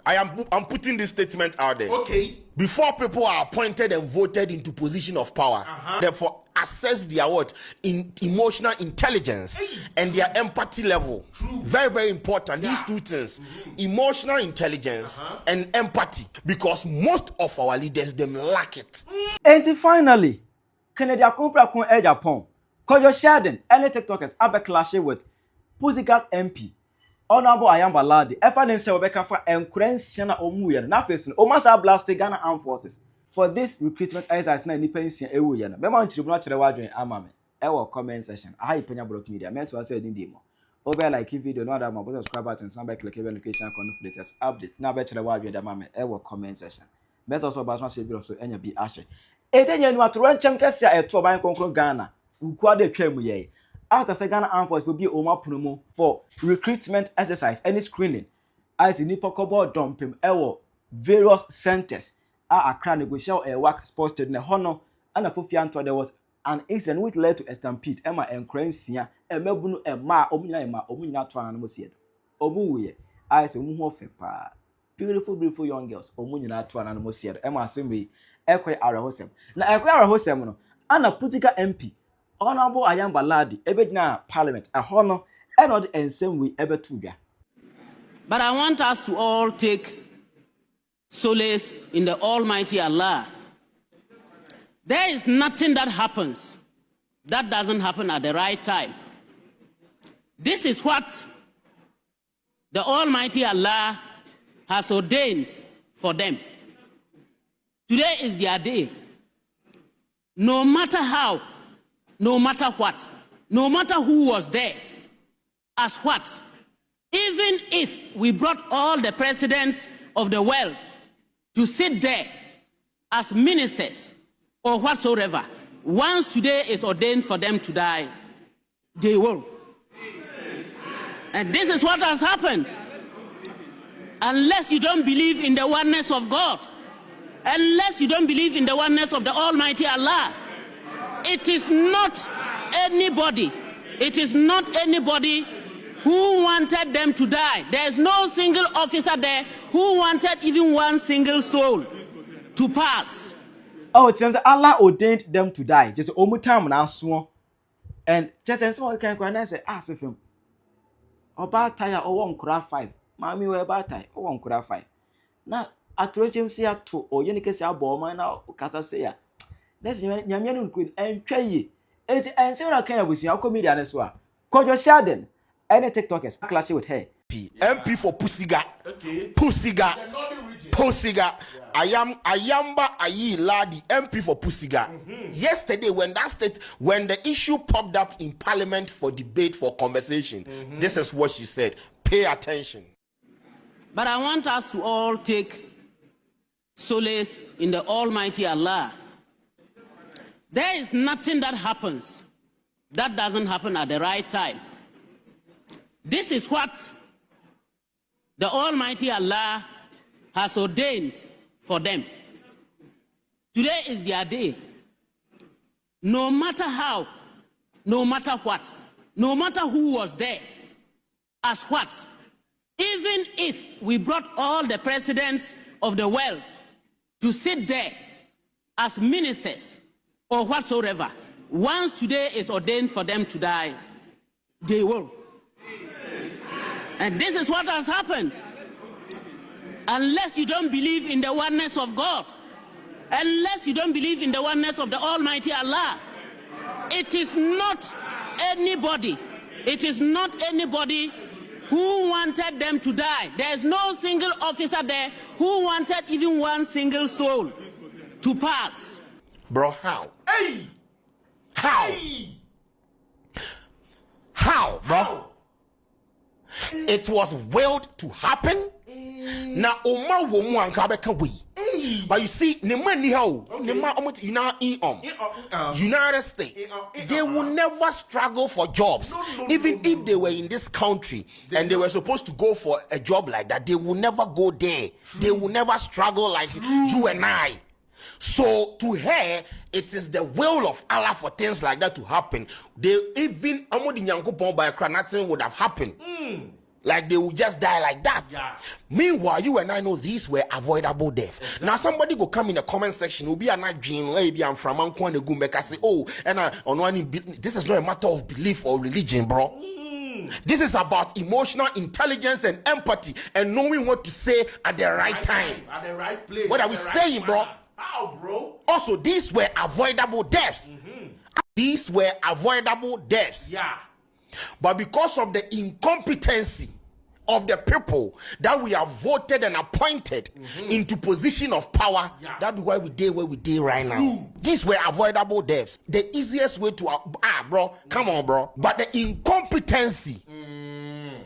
I'm putting this statement out there. Okay. Before people are appointed and voted into position of power, therefore assess their what in emotional intelligence and their empathy level. True. Very, very important. These two things, emotional intelligence and empathy, because most of our leaders them lack it. And finally, Canada compra con Agyapong, Kwadwo Sheldon, any TikTokers abe clash with Pusiga MP. Honorable Ayamba Laadi, ever say Obeka for Enkrensiana Omuyan, na face Omasa blast Ghana Armed Forces for this recruitment exercise na nipa nsia ewu ye no. Be man tribunal chere wadwen amame. E comment section. Aha Penyah block media. Men so say din mo. Over like video no other mo subscribe button so be click the notification icon for latest update. Na be chere wadwen da mame. E comment section. Men also ba so video so enya bi ahwe. Etenya nu atoro nchem kese a eto ban konkron Ghana. Ukwa de twam ye. After Ghana Armed Forces will be Oma Punomo for recruitment exercise and screening. As in Nipokobo Dumpim, various centers are Accra negotiate a work sports stadium honor and a Fufianto. There was an incident which led to a stampede. Emma and Crancia, a Melbourne, a Ma, Omina Twan and Mosier. Omuye, I say Muhofa. Beautiful young girls, Omuna Twan and Mosier, Emma Assembly, Equa Arahosem. Now, Equa Arahosem, and a Pusiga MP. Honorable Ayamba Laadi, ebedna Parliament, a honor, and not the same way ever to be. But I want us to all take solace in the Almighty Allah. There is nothing that happens that doesn't happen at the right time. This is what the Almighty Allah has ordained for them. Today is their day. No matter how, no matter what, no matter who was there, as what, even if we brought all the presidents of the world to sit there as ministers or whatsoever, once today is ordained for them to die, they will. And this is what has happened. Unless you don't believe in the oneness of God, unless you don't believe in the oneness of the Almighty Allah, it is not anybody who wanted them to die. There is no single officer there who wanted even one single soul to pass. Oh, it turns out Allah ordained them to die. Just time now sworn. And just and so can go and say, ask him. About tire or one craft 5. Mammy were about tie or one craft 5. Now, I told him see a 2 or Yenikes Aboma now, Casa say. Let's Yamian Queen and Kay. And so I can with your comedian as well. Kwadwo Sheldon, any TikTokers clash with her. MP for Pusiga. Okay. Pusiga. Yeah. Ayamba Laadi, MP for Pusiga. Yesterday, when the issue popped up in Parliament for debate, for conversation, this is what she said. Pay attention. But I want us to all take solace in the Almighty Allah. There is nothing that happens that doesn't happen at the right time. This is what the Almighty Allah has ordained for them. Today is their day. No matter how, no matter what, no matter who was there, as what, even if we brought all the presidents of the world to sit there as ministers or whatsoever, once today is ordained for them to die, they will. And this is what has happened. Unless you don't believe in the oneness of God, unless you don't believe in the oneness of the Almighty Allah, it is not anybody who wanted them to die. There is no single officer there who wanted even one single soul to pass. Bro, how? Hey! How? Hey! How, bro? It was willed to happen. Now, Oma womu ankabe can we. But you see, United States, they will never struggle for jobs. Even if they were in this country and they were supposed to go for a job like that, they will never go there. They will never struggle like you and I. So to her, it is the will of Allah for things like that to happen. They even nothing would have happened. Like they will just die like that. Yeah. Meanwhile, you and I know these were avoidable deaths. Exactly. Now somebody go come in the comment section, will be a night dream, maybe I'm from Ankwane Gumbeka, say, oh, and this is not a matter of belief or religion, bro. This is about emotional intelligence and empathy and knowing what to say at the right time. At the right place. What are we saying, bro? How, bro? Also, these were avoidable deaths. These were avoidable deaths. Yeah. But because of the incompetency of the people that we have voted and appointed into position of power, that's why we did where we did right now. These were avoidable deaths. The easiest way to bro, come on, bro. But the incompetency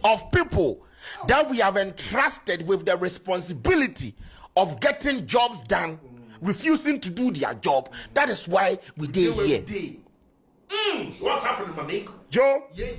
of people that we have entrusted with the responsibility of getting jobs done, refusing to do their job, that is why we did here. What's happening, Mamik? Joe? Yeah.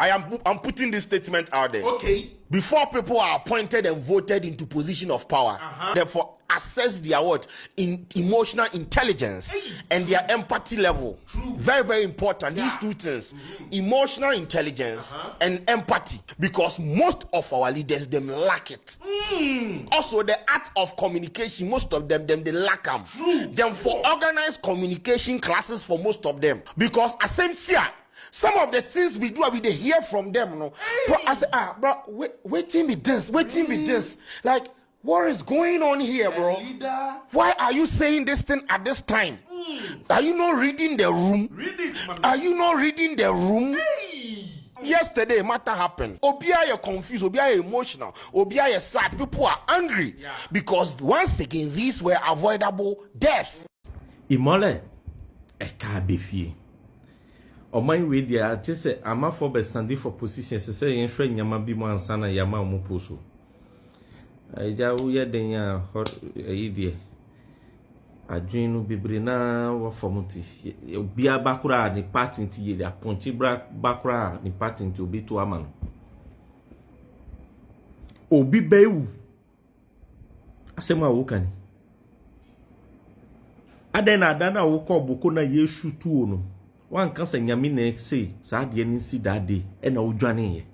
I'm putting this statement out there. Okay. Before people are appointed and voted into position of power, therefore assess their what in emotional intelligence and their empathy level. True. Very, very important. These two things, emotional intelligence and empathy, because most of our leaders them lack it. Also, the art of communication, most of them they lack them. Then for organized communication classes for most of them, because some of the things we do, we hear from them, no. Bro, I say, bro, waiting be this, waiting be this. Like, what is going on here, bro? Leader. Why are you saying this thing at this time? Are you not reading the room? Read it, man. Are you not reading the room? Hey. Yesterday, matter happened. Obia, you're confused. Obia, you're emotional. Obia, you're sad. People are angry because once again, these were avoidable deaths. Imole, eka befie. Oman we dia just say ama for be standing for position say yen hwe nyama bi mo ansa na yama mo poso. Aja wo ye den ya de adwin no bebre na wo formuti obi abakura ni party nti ye da ponchi bakura ni party nti obi to ama no. Obi bewu asema wo kan. Aden adana wo ko boko na yesu tuo no. One cancer nyamine say, Sadi and see that day, and no journey.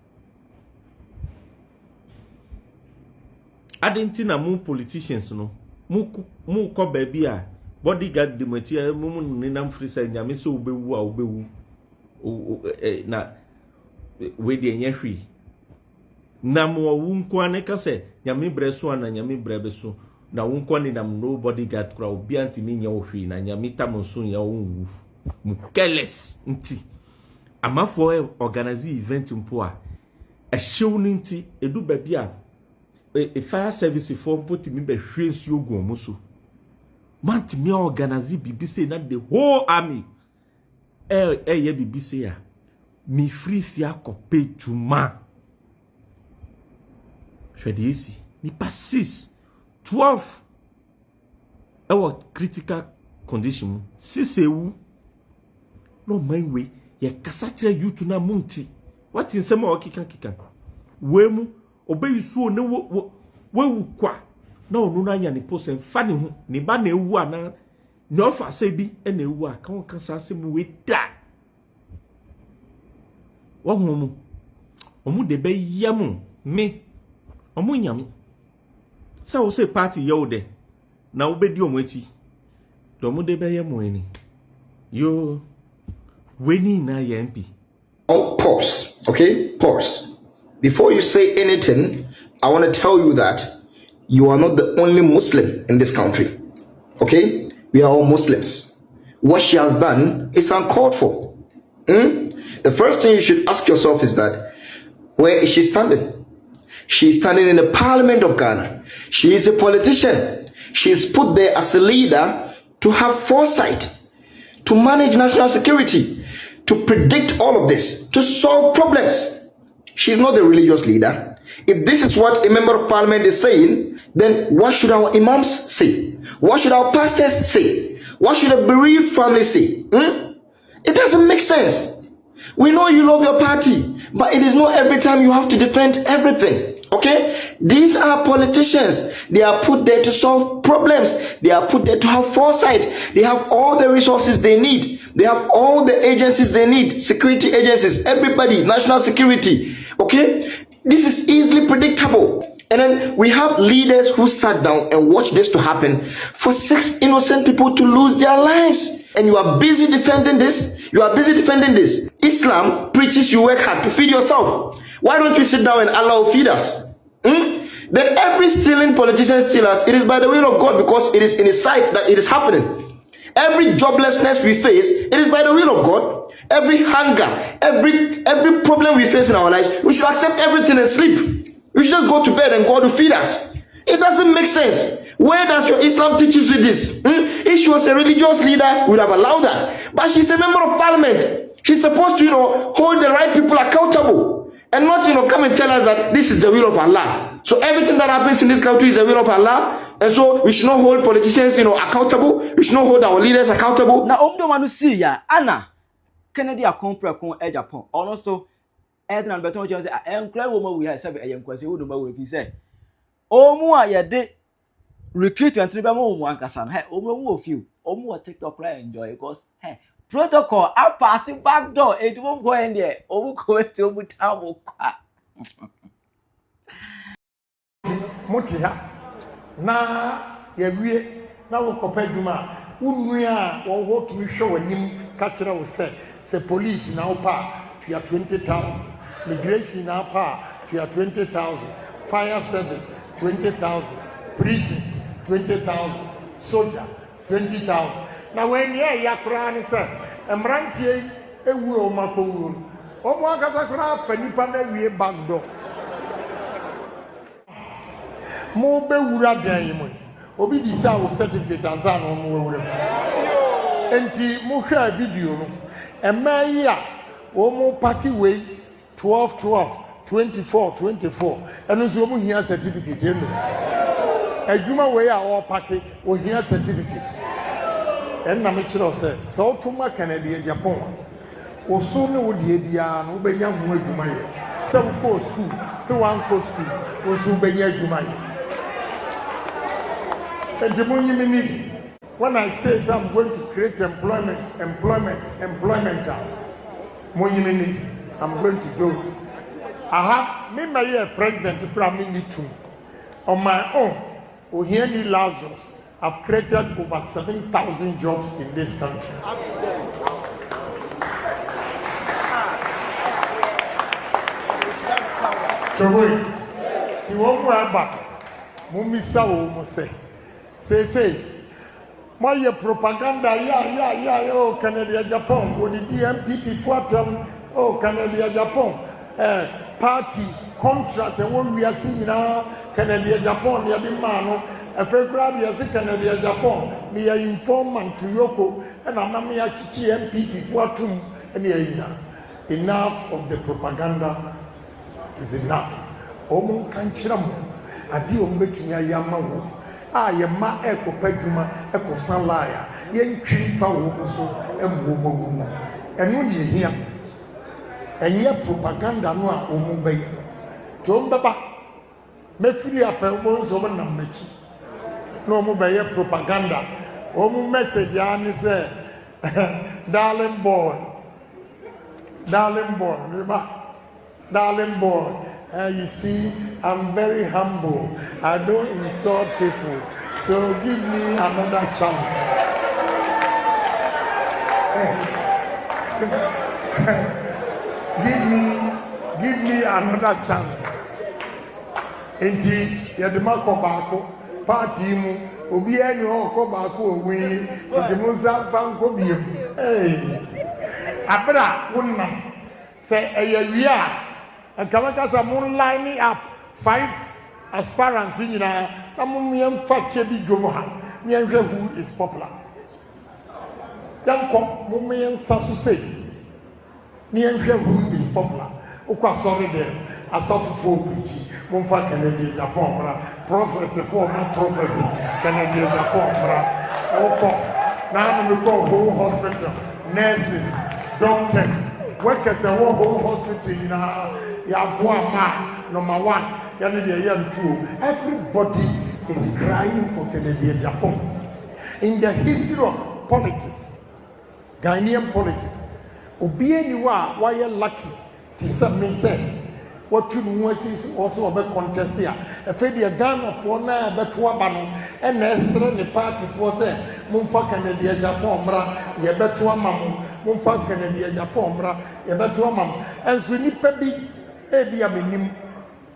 I didn't think more politicians, no. Mu ko baby, bodyguard the material, mumun ninam free say, Yamiso bewu, na, we the yefi. Namo wunkwane kase, Yami Breswan and Yami Brebesu, na wunkwane nam no bodyguard crowd, Bianti Nina Ofi, and Yamita Monsun ya own. Mukeles nti amafo organize event mpo a ehyew nti edu baby a fire service for put me be hwe nsuo gu omuso man ti me organize BBC na the whole army ye BBC a mi free fia kope juma hwede esi ni pass 6 12 critical condition 6 ewu no mind way ye kasatire youth na munti what in some o kika we mu obeyisuo ne we kwa na onu na anya ne post en fa ne ho ne ba na ewu ana ne ofa se bi e na ewu a kan kasa se mu we da wo hu mu de be yam me omu nyame sa wo se party ye wo de na wo be di omu echi do mu de be yam eni yo Winnie na MP. Oh, pause. Okay, pause. Before you say anything, I want to tell you that you are not the only Muslim in this country. Okay, we are all Muslims. What she has done is uncalled for. The first thing you should ask yourself is that where is she standing? She is standing in the Parliament of Ghana. She is a politician. She is put there as a leader to have foresight, to manage national security, to predict all of this, to solve problems. She's not a religious leader. If this is what a member of parliament is saying, then what should our imams say? What should our pastors say? What should a bereaved family say? It doesn't make sense. We know you love your party, but it is not every time you have to defend everything. Okay? These are politicians. They are put there to solve problems. They are put there to have foresight. They have all the resources they need. They have all the agencies they need. Security agencies, everybody, national security. Okay? This is easily predictable. And then we have leaders who sat down and watched this to happen for 6 innocent people to lose their lives. And you are busy defending this. You are busy defending this. Islam preaches you work hard to feed yourself. Why don't we sit down and Allah will feed us? Then every stealing politician steals us. It is by the will of God because it is in His sight that it is happening. Every joblessness we face, it is by the will of God. Every hunger, every problem we face in our lives, we should accept everything and sleep. We should just go to bed and God will feed us. It doesn't make sense. Where does your Islam teach you this? If she was a religious leader, we would have allowed that. But she's a member of parliament. She's supposed to, hold the right people accountable. And not, come and tell us that this is the will of Allah. So everything that happens in this country is the will of Allah. And so we should not hold politicians, accountable. We should not hold our leaders accountable. Now, manu see ya, Anna, Kennedy a compre kon Agyapong. Also, Edna Beton Jones, I am crying woman we have 7 a.m. question. Who know what he said? Omu ya de recruit and tribamo one casan. Hey, omu of you. Omu TikTok play enjoy because hey, protocol are passing back door. It won't go in there. Omu go to Omu town. Motiha na yewie na wo kopa dwuma unua wo ho to hwe wanim ka kire wo se police na opa to 20,000 migration na pa to 20,000 fire service 20,000 prisons 20,000 soldier 20,000 na when ye yakura ni se emrantie ewu o makowuru o mo akata kura fanipa na wie bagdo mo be wura dan mu obi bisa wo certificate ansa no mo wura enti mo hwa video no emayi a o mo paki we 12 24 eno so mo hia certificate no adwuma we a o paki o hia certificate en na me kire se so to ma Canada Agyapong o so ne wo die bia no be nya ho adwuma ye se wo ko school se wan ko school o so be nya adwuma ye. And when I say I'm going to create employment, I'm going to do it. I have me my president to put me too. On my own, Ohieni Lazarus, I've created over 7,000 jobs in this country. So wait, you won't wear back. Mumisa will say. Say, my propaganda, yeah, oh, Canada, Agyapong, or the DMPP for them, oh, Canada, Agyapong, party, contract, and what we are seeing now, Canada, Agyapong, the man, a February, as a Canada, Agyapong, me a informant to Yoko, and I'm not me a MPP for them, and enough of the propaganda is enough. Omo Kanchiramu, Adi Ombetunya Yamawo. Ayamba eko peduma eko sanlaya yen twimfa wo so emwo enu ne hia enye propaganda no a omu beye to mbaba mefiri apa wo nso mo nam machi no omu beye propaganda omu message ani say darling boy you see, I'm very humble. I don't insult people. So give me another chance. give me another chance. Enti yedema ko baako party mu obi enyo ko baako owin enti musa fanko biem. Abra wonnam say eyawia and Kamakasa moon lining up 5 aspirants in Namumian Fache Bi Jomoha, who is popular. Young Kop Mumian Sasu who is popular. Okwa sorry there, a sort of 4 Pichi, Mumfa Canadian Japan, prophecy for my prophecy, Canadian Japan, Oko, now we call whole hospital, nurses, doctors, workers and whole hospital in number 1, everybody is crying for Canadian Japan. In the history of politics, Ghanaian politics, Obianiwa, why you lucky to submit say, what you was also about contest here. A failure gun for now, but Wabano, and Nestle, the party for say, Mumfa Canada, Japomra, ye bet one mamma, Mumfa Canada, Japomra, ye bet one mamma, and so Nipabi, Ebia minim,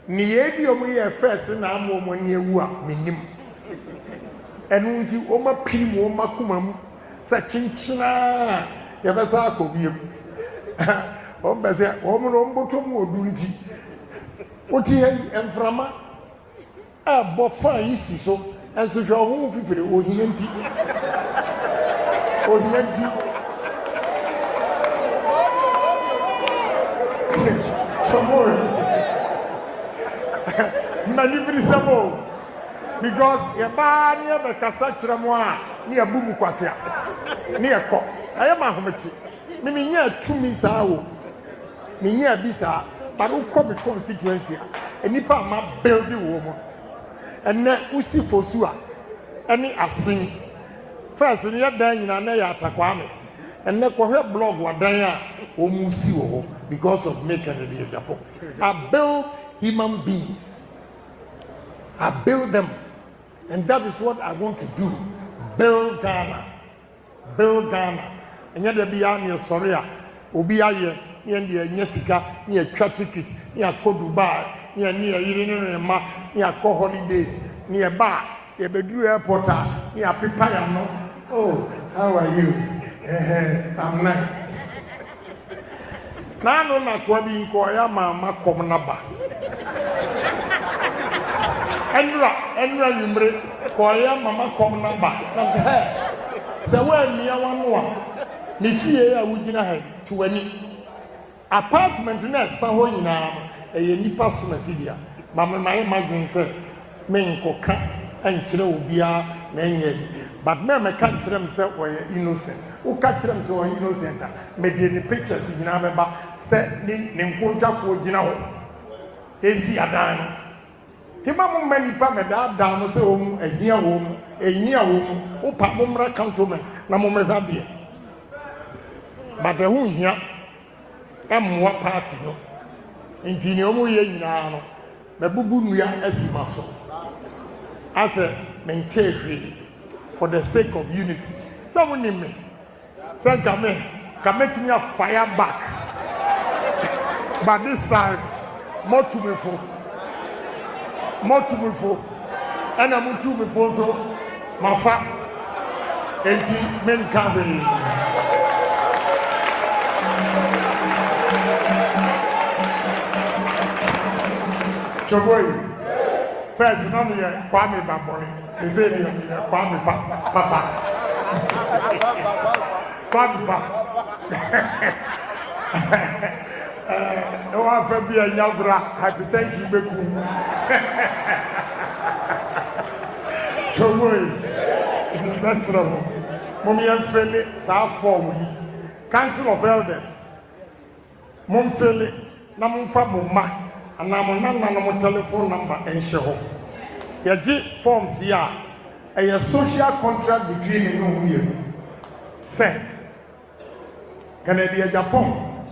Niedio, we are first and I'm woman near minim. And when you Oma Pim, Oma Kumam, such inchina, Yabasako, you. Ombaze, Omo Bottom or Dunji. What he and from a buffer is so as if your home for the Orienti. Orienti. Manipulable because your bar near the Casachramoa near Bumuquasia near Cock. I am a homety. Mimi near 2 minutes hour. Minya bisa but who come constituency and nipa ma building woman and na usi fosua any asin first in your dan na na ya atakwame and na kwa blog wadan a omusi wo because of making the Agyapong. I build human beings. I build them, and that is what I want to do. Build Ghana. Build Ghana. And yet there be a sorry obi aye near Jessica, near ticket, near Dubai, near Irene, near holidays, near bar, near Bedru Airport, near Pipayano. Oh, how are you? I'm nice. Now, no, not Kwabi in Koya, Mamma Komanaba. Enra, Yumbre, Koya, Mamma Komanaba. That's her. So, when me, I want one. Nifie a wugina he to ani apartment na saho nyina e nipa so masidia mama mai magwin se menkoka ankyere obia na enye but na me kan kyerem se oye innocent o ka kyerem se oye innocent me de ni pictures nyina beba se ni nkontafo gina ho esi adan no tima mo mani pa me da dan no se o mu ehia wo mu o pa mo mra cantonments na mo me hwabie. But the who here am what party no inti ni omo ye nyina no na bubu nua asimaso as a maintain for the sake of unity. Someone in me say come me fire back but this time more to me for and I'm to me for so mafa enti men can Choboy, first, no, me Kwame Baboni. They say me Kwame Papa. Kwame Papa. No one for be a yabra hypertension beku. Choboy, it is best trouble. Mommy and Feli, South Form, Council of Elders. Mom Feli, Namumfa Mumma. And I'm on telephone number and show. Yaji forms here a social contract between the no year. Say, can I be a Agyapong?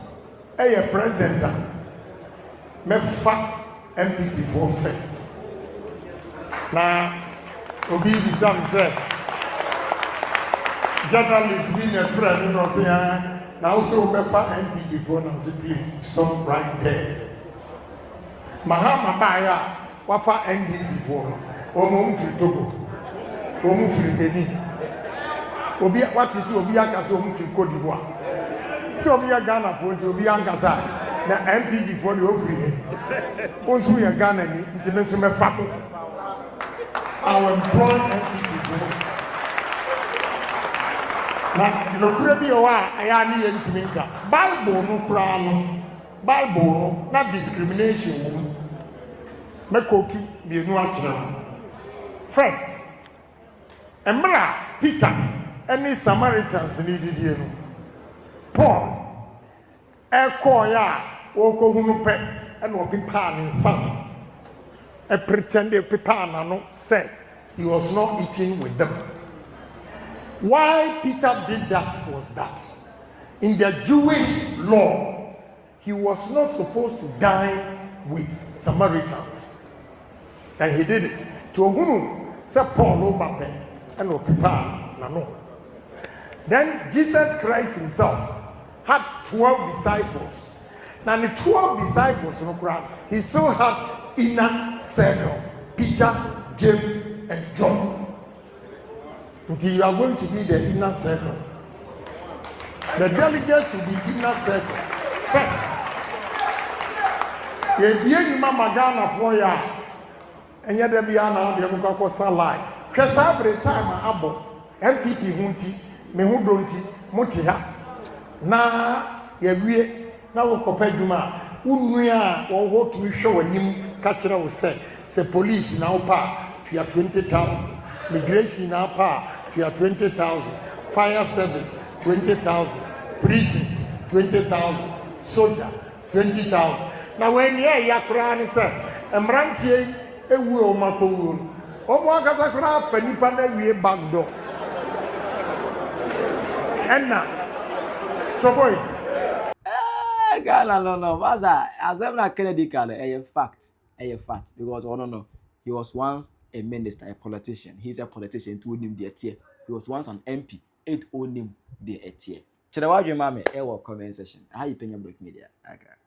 A president, me fa MPP for first. Now, Obi Bisam said, journalists being a friend, you know, say, now also me fa MPP for now. Say, please stop right there. Mahama Baya, Wafa NDC for Omum Togo, Omum Benin. Obi, what is Obiaka Omum Cote d'Ivoire? So we are Ghana for Obiangaza, the MPP for the Ofri. Once we are Ghana, international fact. Our employed MPP. Now, the Kurabi Owa, Ayani and Timinka, Balbo no crown. Bible, not discrimination. Mekotu be no first, Emra Peter, any Samaritans needed here. Paul, Koya, Oko Hunupe, and Wapipan in some. A pretended Pipana said he was not eating with them. Why Peter did that was that in the Jewish law, he was not supposed to dine with Samaritans. And he did it. To Ohunu, say Paul Obape, and Okipa, Nano. Then Jesus Christ himself had 12 disciples. Now the 12 disciples, he still had inner circle. Peter, James, and John. Until you are going to be the inner circle. The delegates will be inner circle. First. You mama Ghana for ya. And yet there be an Agyapong salai. Because every time I abo MPP hunti, me who don't motiha. Na ye na wo kopeduma. Unuya wo ho to show him catch will say police now pa to 20,000. Migration now pa to 20,000. Fire service 20,000. Prisons 20,000. Soldier 20,000. Now when you are sir, Mrantie ewu o makowu. Omo akata kra fa nipa na wie back door. Enna. So boy. Ghana no. As I'm Kennedy Kale, a fact. Because no. He was once a minister, a politician. He's a politician to him the tier. He was once an MP. It owned him the tier. Chirawa Jumame, comment section. How you Penyah Break Media? Okay.